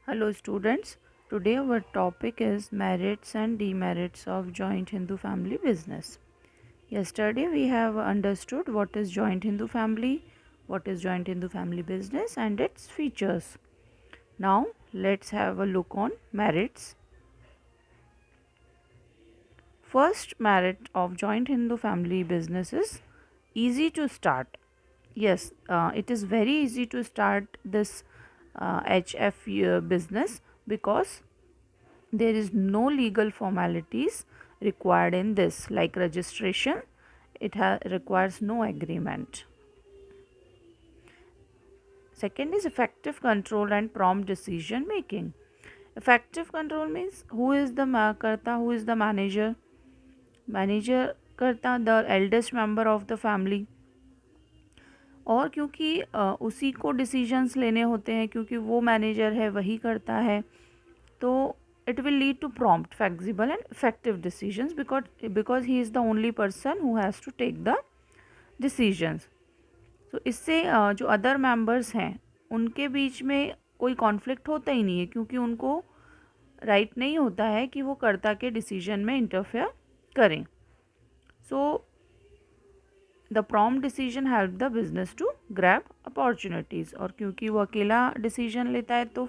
Hello students, today our topic is merits and demerits of joint Hindu family business. Yesterday we have understood what is joint Hindu family, what is joint Hindu family business and its features. Now let's have a look on merits. First merit of joint Hindu family business is easy to start. Yes, it is very easy to start this HF business because there is no legal formalities required in this like registration. It requires no agreement. Second is effective control and prompt decision making. Effective control means who is the karta, who is the manager. Manager karta, the eldest member of the family. और क्योंकि उसी को decisions लेने होते हैं, क्योंकि वो manager है, वही करता है, तो it will lead to prompt, flexible and effective decisions because he is the only person who has to take the decisions. So इससे जो अदर मेंबर्स हैं उनके बीच में कोई कॉन्फ्लिक्ट होता ही नहीं है, क्योंकि उनको राइट नहीं होता है कि वो कर्ता के डिसीजन में इंटरफेयर करें. So the prompt decision help the business to grab opportunities. और क्योंकि वो अकेला डिसीजन लेता है तो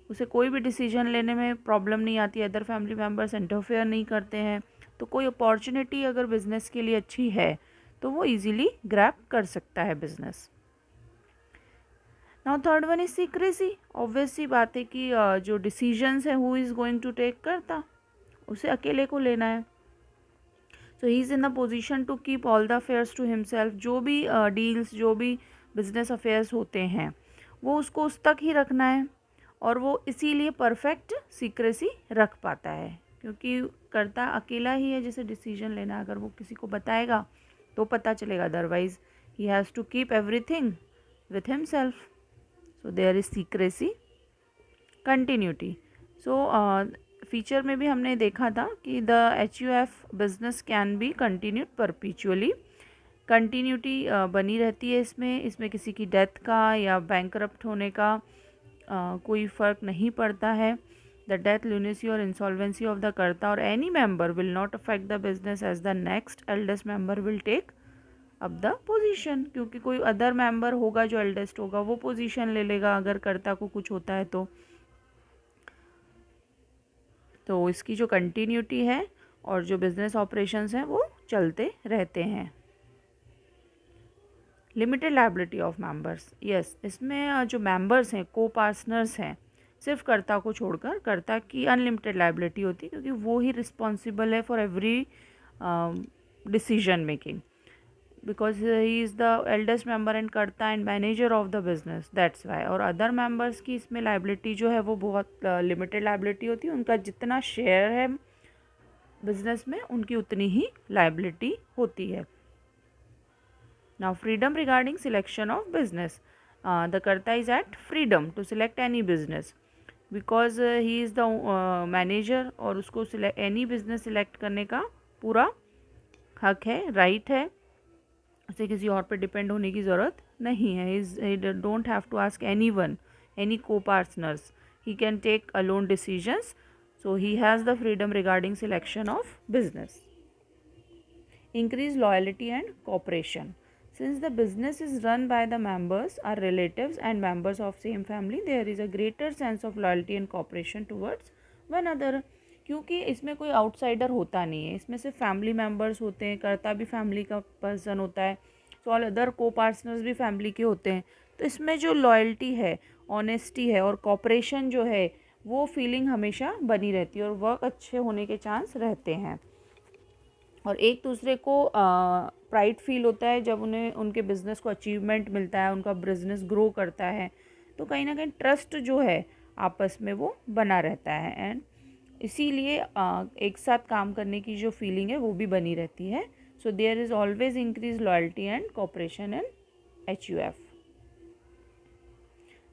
उसे कोई भी डिसीजन लेने में प्रॉब्लम नहीं आती, अदर फैमिली मेम्बर्स इंटरफेयर नहीं करते हैं, तो कोई अपॉर्चुनिटी अगर बिज़नेस के लिए अच्छी है तो वो इजीली ग्रैब कर सकता है business. Now third one is secrecy. Obvious सी बात है कि जो डिसीजंस है who is going to take करता, उसे अकेले को लेना है. So he is in the position to keep all the affairs to himself. जो भी डील्स, जो भी बिजनेस अफेयर्स होते हैं वो उसको उस तक ही रखना है, और वो इसीलिए परफेक्ट सीक्रेसी रख पाता है, क्योंकि करता अकेला ही है जिसे डिसीजन लेना. अगर वो किसी को बताएगा तो पता चलेगा, otherwise he has to keep everything with himself. So there is secrecy. Continuity. So feature में भी हमने देखा था कि the HUF business can be continued perpetually. Continuity बनी रहती है इसमें किसी की डेथ का या बैंकरप्ट होने का कोई फ़र्क नहीं पड़ता है. द डेथ, ल्यूनेसी और इंसॉल्वेंसी ऑफ द कर्ता और any member will not affect the business as the next eldest member will take up the position. क्योंकि कोई अदर मेंबर होगा जो एल्डेस्ट होगा, वो पोजीशन ले लेगा अगर कर्ता को कुछ होता है तो इसकी जो कंटिन्यूटी है और जो बिजनेस ऑपरेशंस हैं वो चलते रहते हैं. Limited liability of members. Yes, इसमें जो मेंबर्स हैं, को पार्टनर्स हैं, सिर्फ कर्ता को छोड़कर कर्ता की अनलिमिटेड लाइबिलिटी होती है, क्योंकि वो ही रिस्पॉन्सिबल है for every decision making, because he is the eldest member and karta and manager of the business, that's why. और अदर मेंबर्स की इसमें लाइबिलिटी जो है वो बहुत लिमिटेड लाइबिलिटी होती है. उनका जितना शेयर है बिजनेस में उनकी उतनी ही लाइबिलिटी होती है. Now, freedom regarding selection of business. The Karta is at freedom to select any business because he is the manager और उसको any business select करने का पूरा हक है, राइट है. उसे किसी और पे डिपेंड होने की ज़रूरत नहीं है. he don't have to ask anyone, any co-partners. He can take alone decisions. So, he has the freedom regarding selection of business. Increase loyalty and cooperation. Since the business is run by the members, are relatives and members of same family, there is a greater sense of loyalty and cooperation towards one another. क्योंकि इसमें कोई outsider होता नहीं है, इसमें सिर्फ family members होते हैं, कर्ता भी फैमिली का पर्सन होता है, सो ऑल अदर को पार्टनर्स भी फैमिली के होते हैं. तो इसमें जो लॉयल्टी है, ऑनेस्टी है और कॉपरेशन जो है वो फीलिंग हमेशा बनी रहती है और वर्क अच्छे होने के चांस रहते हैं. और एक दूसरे को प्राइड फील होता है जब उन्हें उनके बिज़नेस को अचीवमेंट मिलता है, उनका बिज़नेस ग्रो करता है, तो कहीं ना कहीं ट्रस्ट जो है आपस में वो बना रहता है. एंड इसीलिए एक साथ काम करने की जो फीलिंग है वो भी बनी रहती है. So there is always increase loyalty and cooperation in HUF.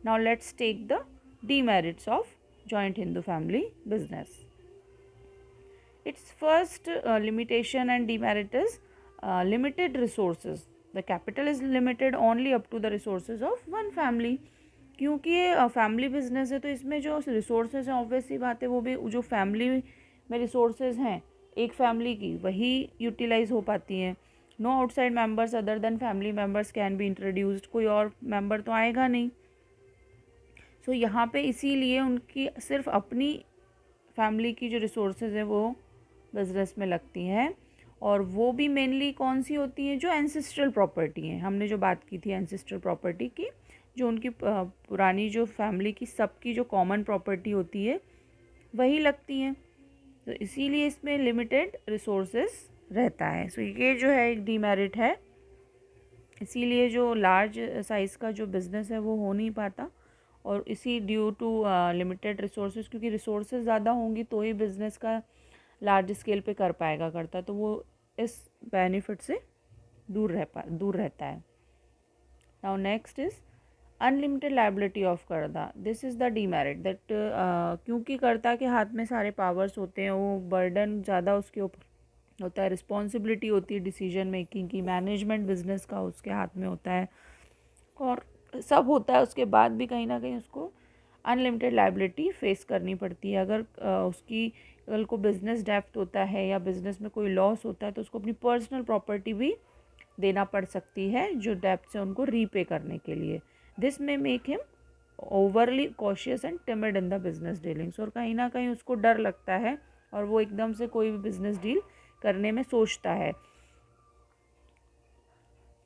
Now let's take the demerits of joint Hindu family business. Its first limitation and demerit is limited resources. The capital is limited only up to the resources of one family. क्योंकि ये family business है तो इसमें जो resources हैं obvious सी बात है वो भी जो फैमिली में रिसोर्सेज हैं एक फैमिली की वही यूटिलाइज हो पाती हैं। No outside members other than family members can be introduced, कोई और मेंबर तो आएगा नहीं। सो यहाँ पे इसीलिए उनकी सिर्फ अपनी फैमिली की जो रिसोर्सेज है वो बिजनेस में लगती हैं, और वो भी मेनली कौन सी होती हैं, जो एंसेस्ट्रल प्रॉपर्टी हैं। हमने जो बात की थी एंसेस्ट्रल प्रॉपर्टी की, जो उनकी पुरानी जो फैमिली की सबकी जो कॉमन प्रॉपर्टी होती है वही लगती हैं। तो इसीलिए इसमें लिमिटेड रिसोर्सेज रहता है। सो ये जो है एक डीमेरिट है, इसीलिए जो लार्ज साइज़ का जो बिज़नेस है वो हो नहीं पाता। और इसी ड्यू टू लिमिटेड रिसोर्सेज, क्योंकि रिसोर्सेज ज़्यादा होंगी तो ही बिज़नेस का लार्ज स्केल पे कर पाएगा करता, तो वो इस बेनिफिट से दूर रहता है। Now next is unlimited liability of karta. This is the demerit that क्योंकि कर्ता के हाथ में सारे पावर्स होते हैं, वो बर्डन ज़्यादा उसके ऊपर होता है, रिस्पॉन्सिबिलिटी होती है डिसीजन मेकिंग की, मैनेजमेंट बिजनेस का उसके हाथ में होता है, और सब होता है उसके बाद भी कहीं ना कहीं उसको अनलिमिटेड लाइबिलिटी फेस करनी पड़ती है। अगर उसकी कल को बिजनेस डेप्थ होता है या बिजनेस में कोई लॉस होता है तो उसको अपनी पर्सनल प्रॉपर्टी भी देना पड़ सकती है जो डेप्थ है उनको रीपे करने के लिए। दिस में make him overly cautious and timid in the business dealings, और कहीं ना कहीं उसको डर लगता है और वो एकदम से कोई भी बिजनेस डील करने में सोचता है।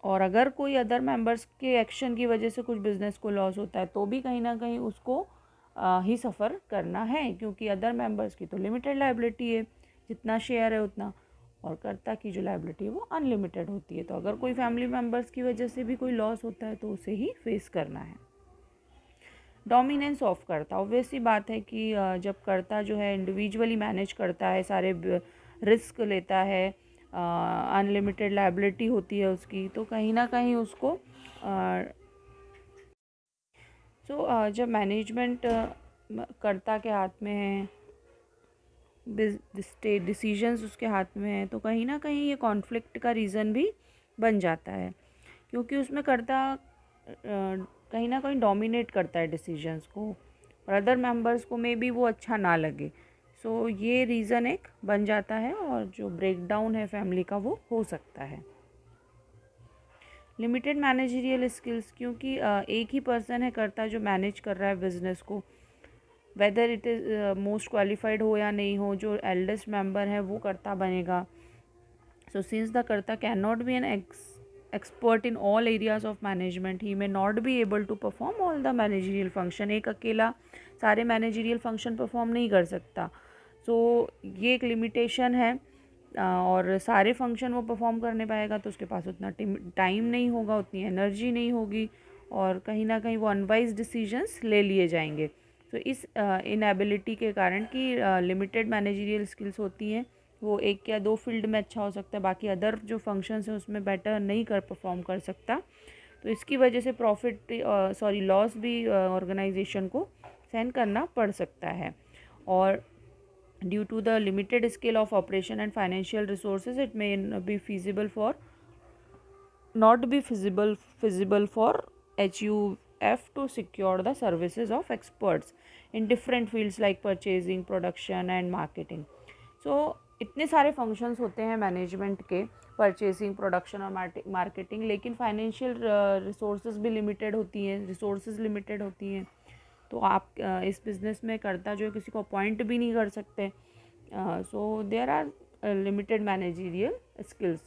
और अगर कोई अदर मेंबर्स के एक्शन की वजह से कुछ बिजनेस को लॉस होता है तो भी कहीं ना कहीं उसको ही सफ़र करना है, क्योंकि अदर मेंबर्स की तो लिमिटेड लाइबिलिटी है, जितना शेयर है उतना, और कर्ता की जो लाइबिलिटी है वो अनलिमिटेड होती है। तो अगर कोई फैमिली मेंबर्स की वजह से भी कोई लॉस होता है तो उसे ही फेस करना है। डोमिनेंस ऑफ कर्ता, ऑब्वियसली बात है कि जब कर्ता जो है इंडिविजुअली मैनेज करता है, सारे रिस्क लेता है, अनलिमिटेड लाइबिलिटी होती है उसकी, तो कहीं ना कहीं उसको जब मैनेजमेंट कर्ता के हाथ में है, डिसीजंस उसके हाथ में है, तो कहीं ना कहीं ये कॉन्फ्लिक्ट का रीज़न भी बन जाता है, क्योंकि उसमें कर्ता कहीं ना कहीं डोमिनेट करता है डिसीजंस को, और अदर मेंबर्स को मे बी वो अच्छा ना लगे। सो ये रीज़न एक बन जाता है, और जो ब्रेकडाउन है फैमिली का वो हो सकता है। लिमिटेड मैनेजरियल स्किल्स, क्योंकि एक ही पर्सन है कर्ता जो मैनेज कर रहा है बिजनेस को, whether it is most qualified हो या नहीं हो, जो एल्डेस्ट मेंबर है वो कर्ता बनेगा। So since the karta can not be an expert in all areas of management, he may not be able to perform all the managerial function। एक अकेला सारे managerial function perform नहीं कर सकता। सो ये एक लिमिटेशन है, और सारे फंक्शन वो परफॉर्म करने पाएगा तो उसके पास उतना टाइम नहीं होगा, उतनी एनर्जी नहीं होगी, और कहीं ना कहीं वो अनवाइज डिसीजंस ले लिए जाएंगे। तो इस इनएबिलिटी के कारण कि लिमिटेड मैनेजरियल स्किल्स होती हैं, वो एक या दो फील्ड में अच्छा हो सकता है, बाकी अदर जो फंक्शंस हैं उसमें बेटर नहीं परफॉर्म कर सकता। तो इसकी वजह से लॉस भी ऑर्गेनाइजेशन को सहन करना पड़ सकता है। और due to the limited scale of operation and financial resources, it may be not be feasible for HUF to secure the services of experts in different fields like purchasing, production and marketing। So इतने सारे functions होते हैं management के, purchasing, production और marketing, लेकिन financial resources भी limited होती हैं, रिसोर्सेज लिमिटेड होती हैं। तो आप इस बिज़नेस में कर्ता जो है किसी को अपॉइंट भी नहीं कर सकते। So there are limited managerial skills.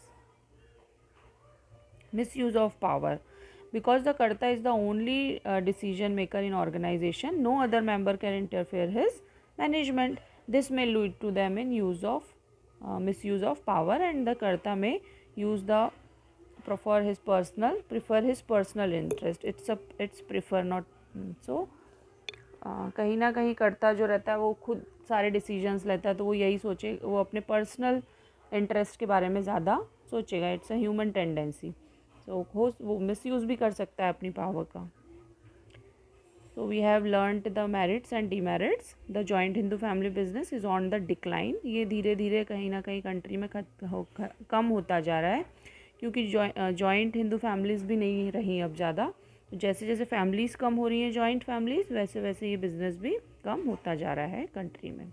Misuse of power, because the karta is the only decision maker in organization, no other member can interfere his management। This may lead to them in misuse of power, and the karta may use the prefer his personal interest, it's prefer not। so कहीं ना कहीं कर्ता जो रहता है वो खुद सारे डिसीजंस लेता है, तो वो यही सोचे, वो अपने पर्सनल इंटरेस्ट के बारे में ज़्यादा सोचेगा, it's a human tendency. So वो मिसयूज़ भी कर सकता है अपनी पावर का। So we have learned the merits and demerits. The joint Hindu family business is on the decline. ये धीरे धीरे कहीं ना कहीं कंट्री में कम होता जा रहा है, क्योंकि जॉइंट हिंदू फैमिलीज़ भी नहीं रही अब ज़्यादा। जैसे जैसे फैमिलीज़ कम हो रही हैं, जॉइंट फैमिलीज़, वैसे वैसे ये बिज़नेस भी कम होता जा रहा है कंट्री में।